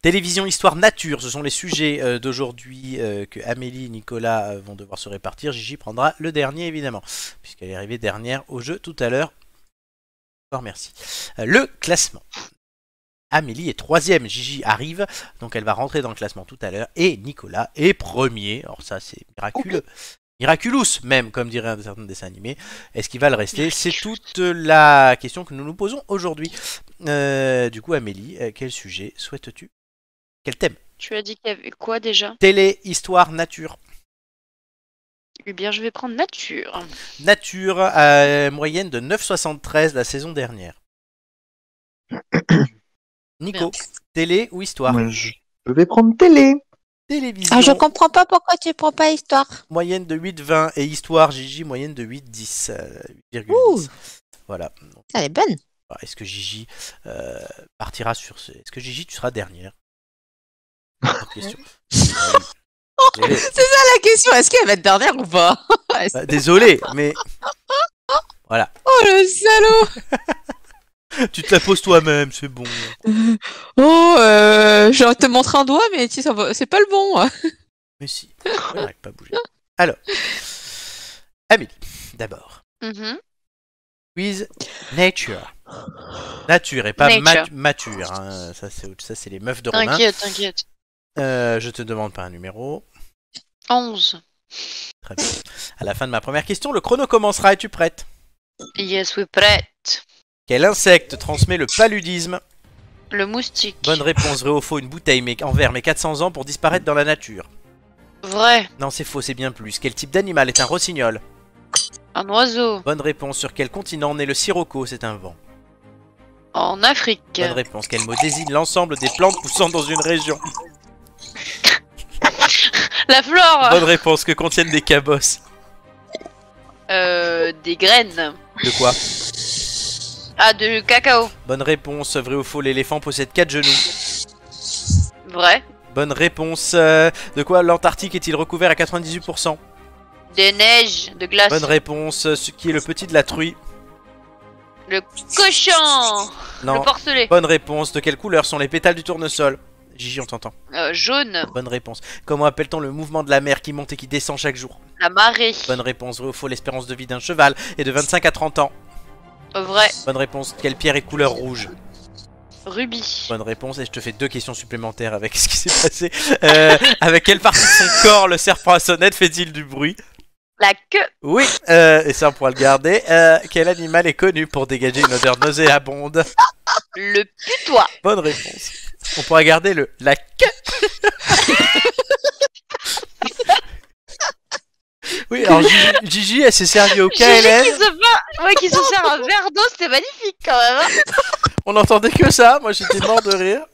Télévision, histoire, nature, ce sont les sujets d'aujourd'hui que Amélie et Nicolas vont devoir se répartir. Gigi prendra le dernier évidemment, puisqu'elle est arrivée dernière au jeu tout à l'heure. Encore merci. Le classement. Amélie est 3ème, Gigi arrive, donc elle va rentrer dans le classement tout à l'heure. Et Nicolas est 1er, alors ça c'est miraculeux. Miraculous même, comme dirait un certain dessin animé. Est-ce qu'il va le rester? C'est toute la question que nous nous posons aujourd'hui. Du coup Amélie, quel sujet souhaites-tu? Quel thème? Tu as dit qu'il y avait quoi déjà? Télé, histoire, nature. Eh bien, je vais prendre nature. Nature, moyenne de 9,73 la saison dernière. Nico, Bien. télé ou histoire? Moi, je vais prendre télé. Télévision, Ah, je comprends pas pourquoi tu prends pas histoire. moyenne de 8,20 et histoire, Gigi, moyenne de 8,10. 8,10. Voilà. Donc, Elle est bonne. est-ce que Gigi partira sur ce... Est-ce que Gigi, tu seras dernière? Question. Désolé. C'est ça la question. Est-ce qu'elle va être dernière ou pas? Bah, désolé, mais... Voilà. Oh le salaud. Tu te la poses toi-même, c'est bon. Oh, j'aurais te montré un doigt, mais tu sais, c'est pas le bon. Mais si, on n'arrive pas à bouger. Alors, Amélie, d'abord. Quiz nature. Nature et pas Nature. mature. Hein. Ça, c'est les meufs de Romain. T'inquiète, t'inquiète. Je te demande pas un numéro. 11. Très bien. À la fin de ma première question, le chrono commencera. Es-tu prête? Yes, we prête. Quel insecte transmet le paludisme? Le moustique. Bonne réponse, vrai ou faux, une bouteille en verre mais 400 ans pour disparaître dans la nature. Vrai. Non, c'est faux, c'est bien plus. Quel type d'animal est un rossignol? Un oiseau. Bonne réponse, sur quel continent naît le sirocco? C'est un vent. En Afrique. Bonne réponse, quel mot désigne l'ensemble des plantes poussant dans une région? La flore. Bonne réponse, que contiennent des cabosses? Des graines. De quoi? Ah, de cacao. Bonne réponse, vrai ou faux, l'éléphant possède 4 genoux? Vrai. Bonne réponse, de quoi l'Antarctique est-il recouvert à 98%? Des neiges. De glace. Bonne réponse, ce qui est le petit de la truie? Le cochon. Non. Le porcelet. Bonne réponse, de quelle couleur sont les pétales du tournesol? Gigi, on t'entend. Jaune. Bonne réponse. Comment appelle-t-on le mouvement de la mer qui monte et qui descend chaque jour? La marée. Bonne réponse, vrai ou faux, l'espérance de vie d'un cheval est de 25 à 30 ans? Vrai. Bonne réponse, quelle pierre est couleur rouge? Rubis. Bonne réponse, et je te fais 2 questions supplémentaires avec ce qui s'est passé. Avec quelle partie de son corps le serpent à sonnette fait-il du bruit? La queue. Oui, et ça on pourra le garder. Quel animal est connu pour dégager une odeur nauséabonde? Le putois. Bonne réponse. On pourra garder la queue. Oui, alors Gigi, elle s'est servie au Gigi KLM. qui se sert un verre d'eau, c'était magnifique quand même. Hein. On n'entendait que ça, moi j'étais mort de rire.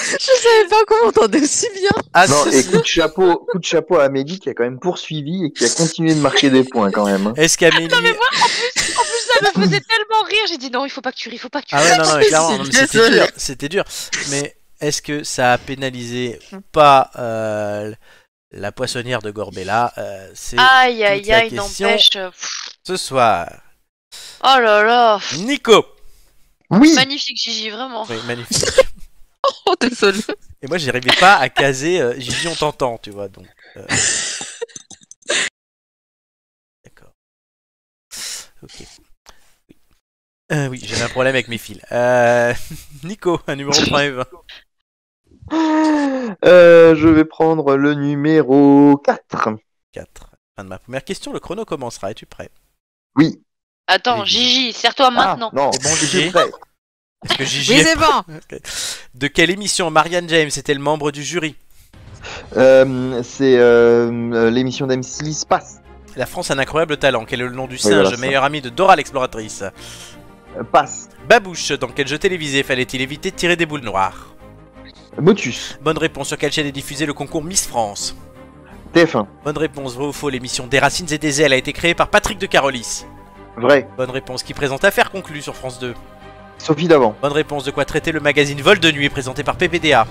Je savais pas comment entendait aussi bien. Ah, Non, si, et si. coup de chapeau à Amélie qui a quand même poursuivi et qui a continué de marquer des points quand même. Hein. Est-ce qu'Amélie... Non mais moi, en plus ça me faisait tellement rire, j'ai dit non, il faut pas que tu ris, il faut pas que tu Ah ris. ouais, non, mais clairement, C'est non, mais désolé. c'était dur. Mais est-ce que ça a pénalisé ou pas la poissonnière de Gorbella? C'est Aïe toute aïe la aïe, question. n'empêche. Ce soir. Oh là là. Nico. Oui. Magnifique Gigi, vraiment. Oui, magnifique. Oh, désolé. Et moi, j'arrivais pas à caser Gigi, on t'entend, tu vois, donc... D'accord. Ok. Oui, oui j'avais un problème avec mes fils. Nico, un numéro 30 et 20. Je vais prendre le numéro 4. 4. Fin de ma première question, le chrono commencera. Es-tu prêt? Oui. Attends, Oui. Gigi, serre-toi maintenant. Ah, non, C'est bon, je Gigi. suis prêt. Est-ce que Gigi Oui, est c'est bon. Ok. De quelle émission Marianne James était le membre du jury? C'est l'émission d'M6 Passe. La France a un incroyable talent. Quel est le nom du Oui, singe, voilà ça. meilleur ami de Dora l'exploratrice? Passe. Babouche, dans quel jeu télévisé fallait-il éviter de tirer des boules noires? Motus. Bonne réponse, sur quelle chaîne est diffusé le concours Miss France? TF1. Bonne réponse, vrai ou faux, l'émission Des Racines et des Ailes a été créée par Patrick de Carolis. Vrai. Bonne réponse, qui présente Affaires conclues sur France 2. Sophie Davant. Bonne réponse, de quoi traiter le magazine Vol de nuit présenté par PPDA.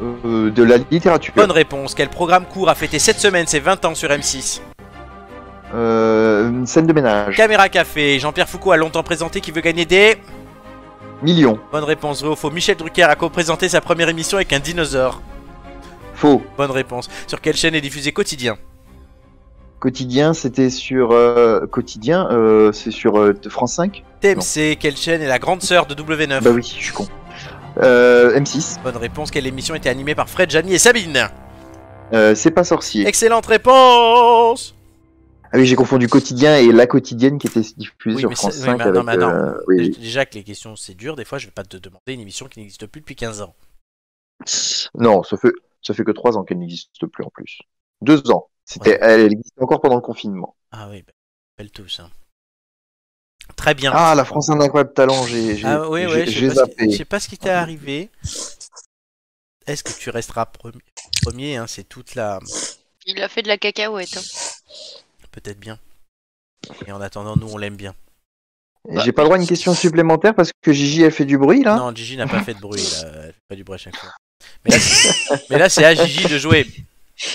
De la littérature. Bonne réponse, quel programme court a fêté cette semaine ses 20 ans sur M6? Scène de ménage. Caméra Café, Jean-Pierre Foucault a longtemps présenté Qui veut gagner des... Millions. Bonne réponse, vrai ou faux. Michel Drucker a co-présenté sa première émission avec un dinosaure. Faux. Bonne réponse. Sur quelle chaîne est diffusé Quotidien? Quotidien, c'était sur Quotidien, c'est sur France 5. TMC, quelle chaîne est la grande sœur de W9? Bah oui, je suis con. M6. Bonne réponse, quelle émission était animée par Fred, Jamy et Sabine? C'est pas sorcier. Excellente réponse. Ah oui, j'ai confondu Quotidien et La Quotidienne qui était diffusée sur mais France ça- 5 mais avec... non, mais non. oui. Déjà que les questions c'est dur, des fois je vais pas te demander une émission qui n'existe plus depuis 15 ans. Non, ça fait que 3 ans qu'elle n'existe plus en plus. 2 ans. Ouais. Elle existait encore pendant le confinement. Ah oui, bah, appelle tous. Hein. Très bien. Ah, la France a un incroyable talent, j'ai Oui, j'ai je zappé. sais pas ce qui t'est arrivé. Est-ce que tu resteras premier hein, c'est toute la... Il a fait de la cacahuète. Hein. Peut-être bien. Et en attendant, nous on l'aime bien. J'ai pas le droit à une question supplémentaire parce que Gigi elle fait du bruit là. Non, Gigi n'a pas fait de bruit, là. Elle fait pas du bruit à chaque fois. Mais là c'est à Gigi de jouer.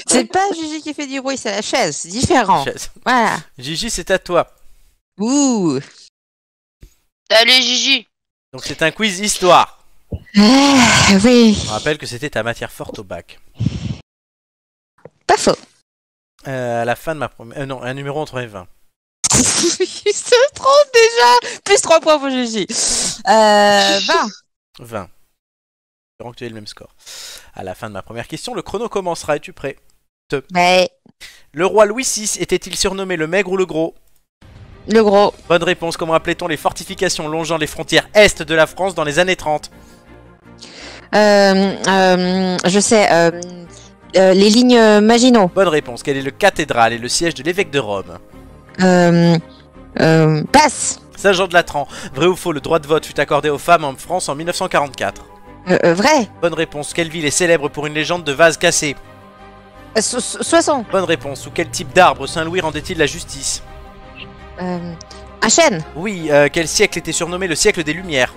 C'est pas Gigi qui fait du bruit, c'est la chaise, c'est différent. Voilà. Gigi, c'est à toi. Ouh. Allez, Gigi. Donc c'est un quiz histoire. Oui. On rappelle que c'était ta matière forte au bac. Pas faux. À la fin de ma première... non, un numéro entre 20. Il se trompe déjà. Plus 3 points pour Gigi. 20. 20. Espérons que tu aies le même score. À la fin de ma première question, le chrono commencera. Es-tu prêt? Ouais. Le roi Louis VI était-il surnommé le maigre ou le gros? Le gros. Bonne réponse. Comment appelait-on les fortifications longeant les frontières est de la France dans les années 30? Je sais. Les lignes Maginot. Bonne réponse. Quelle est le cathédrale et le siège de l'évêque de Rome? Passe. Saint-Jean de Latran. Vrai ou faux, le droit de vote fut accordé aux femmes en France en 1944? Vrai. Bonne réponse. Quelle ville est célèbre pour une légende de vase cassé? Soissons. Bonne réponse. Sous quel type d'arbre Saint-Louis rendait-il la justice? Un chêne. Oui. Quel siècle était surnommé le siècle des Lumières?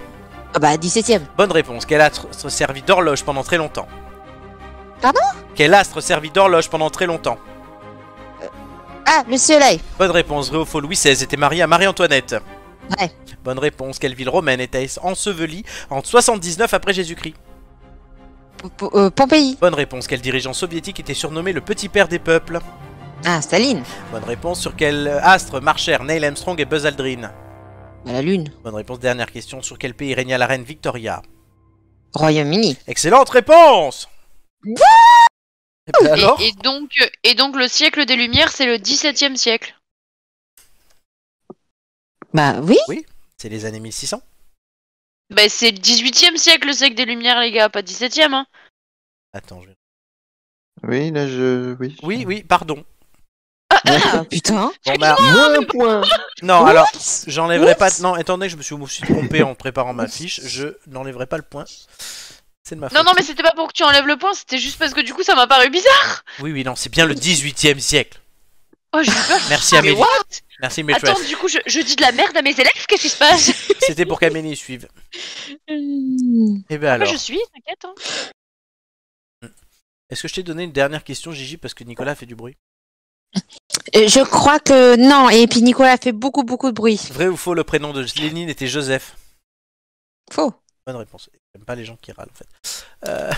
Ah bah 17ème. Bonne réponse. Quel astre servit d'horloge pendant très longtemps? Pardon? Quel astre servit d'horloge pendant très longtemps? Ah, le soleil. Bonne réponse. Vrai ou faux, Louis XVI était marié à Marie-Antoinette? Vrai. Bonne réponse. Quelle ville romaine était ensevelie en 79 après Jésus-Christ? Pompéi. Bonne réponse. Quel dirigeant soviétique était surnommé le petit père des peuples? Ah, Staline. Bonne réponse. Sur quel astre marchèrent Neil Armstrong et Buzz Aldrin? La Lune. Bonne réponse. Dernière question. Sur quel pays régna la reine Victoria? Royaume-Uni. Excellente réponse. Et ben alors Et donc le siècle des Lumières, c'est le 17e siècle. Bah oui. C'est les années 1600. Bah c'est le 18e siècle, le siècle des Lumières, les gars, pas 17e. Hein. Attends, je vais... Oui, là oui. Oui, pardon. Ah, putain. Bon, bah, Moins un point. non, What? alors, j'enlèverai pas... What? Non, étant donné que je me suis trompé en préparant ma fiche, je n'enlèverai pas le point. C'est de ma faute. Non, mais c'était pas pour que tu enlèves le point, c'était juste parce que du coup ça m'a paru bizarre. Oui, non, c'est bien le 18e siècle. Oh, j'ai eu peur. Merci Mais Amélie. what? Merci maîtresse. Attends, du coup, je dis de la merde à mes élèves, qu'est-ce qui se passe? C'était pour qu'Amélie suive. Et ben Moi alors, je suis, t'inquiète. Hein. est-ce que je t'ai donné une dernière question, Gigi, parce que Nicolas fait du bruit? Je crois que non. Et puis Nicolas fait beaucoup de bruit. Vrai ou faux, le prénom de Lénine était Joseph? Faux. Bonne réponse. J'aime pas les gens qui râlent en fait.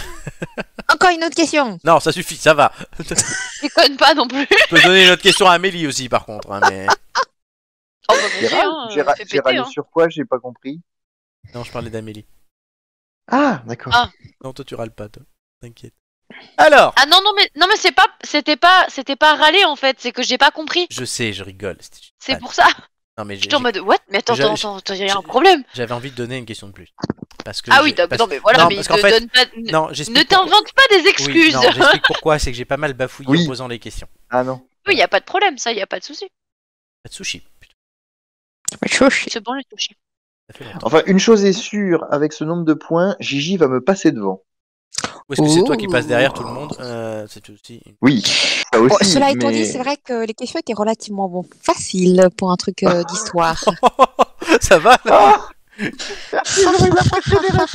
Encore une autre question. Non, ça suffit, ça va. Déconne pas non plus. Je peux donner une autre question à Amélie aussi, par contre. Hein, mais... Oh, bah, vas-y, hein, fais J'ai péter, râlé hein. sur quoi? J'ai pas compris. Non, je parlais d'Amélie. Ah, d'accord. Ah. Non, toi tu râles pas, toi. T'inquiète. Alors, Ah non mais c'était pas râler en fait, c'est que j'ai pas compris. je sais, je rigole. C'est pour ça. Non, mais J'étais en mode what? Mais attends, J'ai- y a un problème. j'avais envie de donner une question de plus. Parce que Ah oui, j'ai- parce- non mais voilà, Non, mais parce il qu'en te fait- donne pas. Non, Ne j'explique pourquoi. t'invente pas des Oui, excuses. non, j'explique pourquoi, c'est que j'ai pas mal bafouillé Oui. en posant les questions. Ah non. Oui, y a pas de problème, ça, y a pas de souci. Pas de sushi. Putain, C'est bon les sushis. ça fait longtemps. Enfin, une chose est sûre, avec ce nombre de points, Gigi va me passer devant. Ou est-ce que c'est toi qui passes derrière tout le monde? C'est aussi... Oui, ça aussi. Oh, cela étant mais- dit, c'est vrai que les questions étaient relativement faciles pour un truc d'histoire. Ça va là, Ah Merci, j'aurais bien préféré la-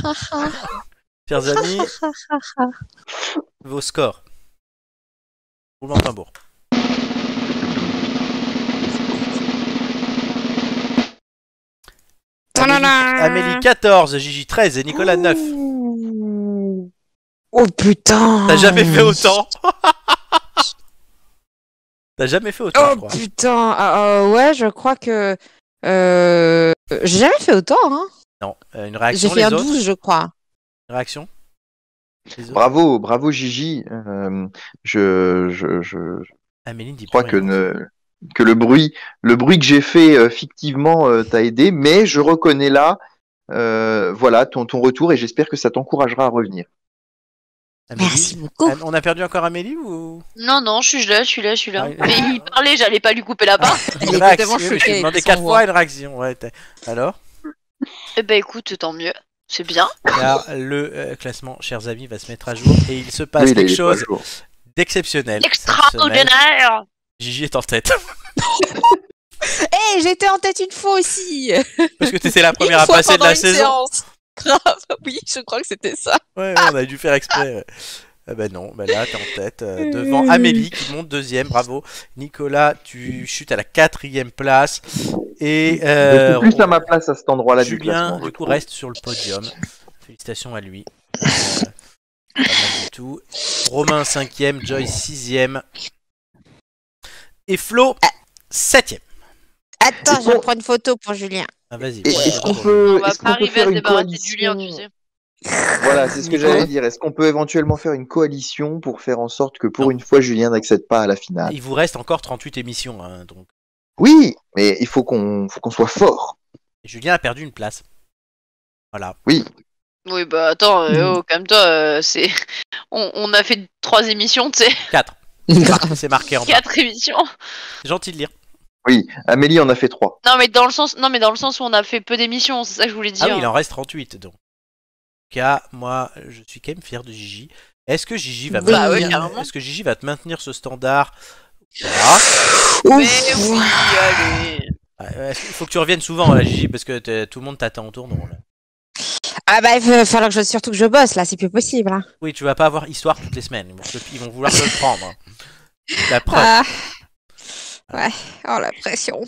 chers amis? Vos scores. Roulement de tambour. Amélie 14, Gigi 13 et Nicolas 9. Ouh. Oh putain. T'as jamais fait autant. T'as jamais fait autant, je Oh crois. putain. Ouais, je crois que... J'ai jamais fait autant, hein. Non, une J'ai réaction, fait les un autres 12, je crois. Une réaction Les autres Bravo Gigi. Je Amélie ne dit crois plus rien. que le bruit que j'ai fait fictivement t'a aidé, mais je reconnais là, voilà ton retour et j'espère que ça t'encouragera à revenir. Amélie, Merci beaucoup. On a perdu encore Amélie ou Non, je suis là. Ah, Mais il parlait, j'allais pas lui couper la part. Elle Une était réaction, tellement choquée j'ai avec demandé son 4 voix. fois une réaction. Ouais, alors Eh ben écoute, tant mieux. C'est bien. Là, le classement, chers amis, va se mettre à jour et il se passe Oui, là, quelque il est pas à chose jour. d'exceptionnel. cette semaine. Extraordinaire. Gigi est en tête. Hey, j'étais en tête une fois aussi. Parce que t'étais la Une première à fois passer de pendant la une saison. séance. Grave, oui, je crois que c'était ça. Ouais, on a dû faire exprès. Ouais. Ah bah non, bah là t'es en tête devant Amélie qui monte deuxième, bravo. Nicolas, tu chutes à la 4e place. Et Je suis plus à ma place à cet endroit-là du Julien, classement. du je coup, trouve. reste sur le podium. Félicitations à lui. Pas mal du tout. Romain 5e, Joyce 6e. Et Flo 7e. Attends, Est-ce je vais qu'on- prendre une photo pour Julien. Ah, vas-y. Et Est-ce qu'on On peut, va est-ce pas qu'on peut arriver à faire se une débarrasser de Julien, coalition tu sais. Voilà, c'est ce que Nicolas. j'allais dire. Est-ce qu'on peut éventuellement faire une coalition pour faire en sorte que pour Non. une fois Julien n'accède pas à la finale? Il vous reste encore 38 émissions. Hein, donc. Oui, mais il faut qu'on soit fort. Et Julien a perdu une place. Voilà. Oui, Oui, bah attends, calme-toi. C'est... On a fait 3 émissions, tu sais. 4. C'est marqué en bas. 4 émissions. C'est gentil de lire. oui. Amélie en a fait 3. Non, mais dans le sens où on a fait peu d'émissions, c'est ça que je voulais dire. Ah oui, il en reste 38 donc. En tout cas, moi, je suis quand même fier de Gigi. Est-ce que Gigi va Bah ouais, maintenir... carrément. Est-ce que Gigi va te maintenir ce standard? Voilà. Mais oui, allez. Il faut que tu reviennes souvent là, Gigi, parce que tout le monde t'attend au tournoi. Là. Ah bah, il va falloir surtout que je bosse, là, c'est plus possible. Hein. Oui, tu vas pas avoir histoire toutes les semaines. Ils vont vouloir te le prendre. La preuve. Ah. Ouais, oh la pression.